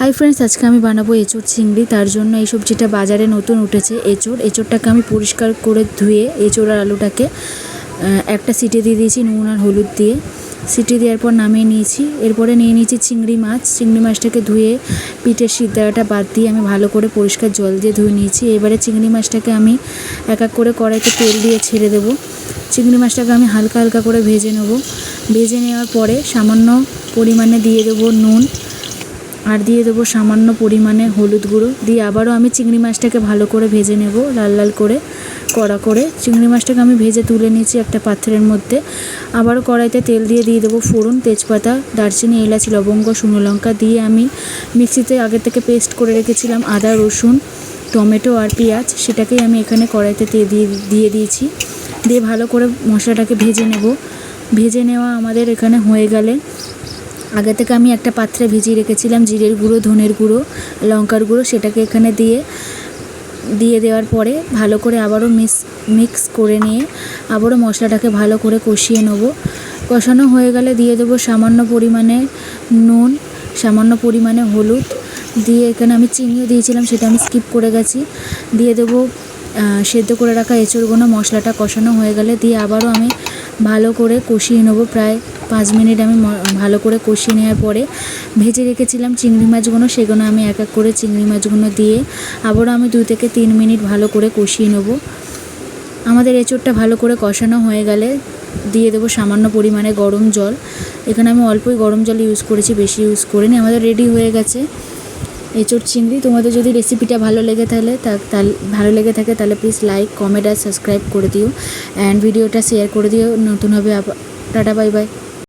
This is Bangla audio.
হাই ফ্রেন্ডস, আজকে আমি বানাবো এঁচোড় চিংড়ি। তার জন্য এই সবজিটা বাজারে নতুন উঠেছে এঁচোড়টাকে আমি পরিষ্কার করে ধুয়ে এঁচোড় আর আলুটাকে একটা সিটি দিয়ে দিয়েছি নুন আর হলুদ দিয়ে। সিটি দেওয়ার পর নামিয়ে নিয়েছি। এরপরে নিয়ে নিয়েছি চিংড়ি মাছটাকে ধুয়ে পিঠের সিদ্ধাটা বাদ দিয়ে আমি ভালো করে পরিষ্কার জল দিয়ে ধুয়ে নিয়েছি। এবারে চিংড়ি মাছটাকে আমি এক এক করে কড়াইতে তেল দিয়ে ছেড়ে দেবো। চিংড়ি মাছটাকে আমি হালকা হালকা করে ভেজে নেব। ভেজে নেওয়ার পরে সামান্য পরিমাণে দিয়ে দেবো নুন আর দিয়ে দেবো সামান্য পরিমাণে হলুদ গুঁড়ো দিয়ে আবারও আমি চিংড়ি মাছটাকে ভালো করে ভেজে নেব, লাল লাল করে কড়া করে। চিংড়ি মাছটাকে আমি ভেজে তুলে নিয়েছি একটা পাত্রের মধ্যে। আবারও কড়াইতে তেল দিয়ে দেবো ফোড়ন, তেজপাতা, দারচিনি, এলাচ, লবঙ্গ, শুকনো লঙ্কা দিয়ে আমি মিক্সিতে আগে থেকে পেস্ট করে রেখেছিলাম আদা, রসুন, টমেটো আর পেঁয়াজ, সেটাকেই আমি এখানে কড়াইতে দিয়ে দিয়েছি। দিয়ে ভালো করে মশলাটাকে ভেজে নেব। ভেজে নেওয়া আমাদের এখানে হয়ে গেলে আগে থেকে আমি একটা পাত্রে ভিজিয়ে রেখেছিলাম জিরের গুঁড়ো, ধনের গুঁড়ো, লঙ্কার গুঁড়ো, সেটাকে এখানে দিয়ে দেওয়ার পরে ভালো করে আবারও মিক্স করে নিয়ে আবারও মশলাটাকে ভালো করে কষিয়ে নেব। কষানো হয়ে গেলে দিয়ে দেবো সামান্য পরিমাণে নুন, সামান্য পরিমাণে হলুদ দিয়ে এখানে আমি চিনিও দিয়েছিলাম, সেটা আমি স্কিপ করে গেছি। দিয়ে দেবো সেদ্ধ করে রাখা এঁচোড়গুলো। মশলাটা কষানো হয়ে গেলে দিয়ে আবারও আমি ভালো করে কষিয়ে নেবো। প্রায় 5 মিনিট আমি ভালো করে কষিয়ে নেওয়ার পরে ভেজে রেখেছিলাম চিংড়ি মাছগুলো, সেগুলো আমি এক এক করে চিংড়ি মাছগুলো দিয়ে আবারও আমি 2 থেকে 3 মিনিট ভালো করে কষিয়ে নেব। আমাদের এঁচোড়টা ভালো করে কষানো হয়ে গেলে দিয়ে দেবো সামান্য পরিমাণে গরম জল। এখানে আমি অল্পই গরম জল ইউজ করেছি, বেশি ইউজ করিনি। আমাদের রেডি হয়ে গেছে এঁচোড় চিংড়ি। তোমাদের যদি রেসিপিটা ভালো লেগে থাকে তাহলে প্লিজ লাইক, কমেন্ট আর সাবস্ক্রাইব করে দিও অ্যান্ড ভিডিওটা শেয়ার করে দিও। নতুন হবে টাটা, বাই বাই।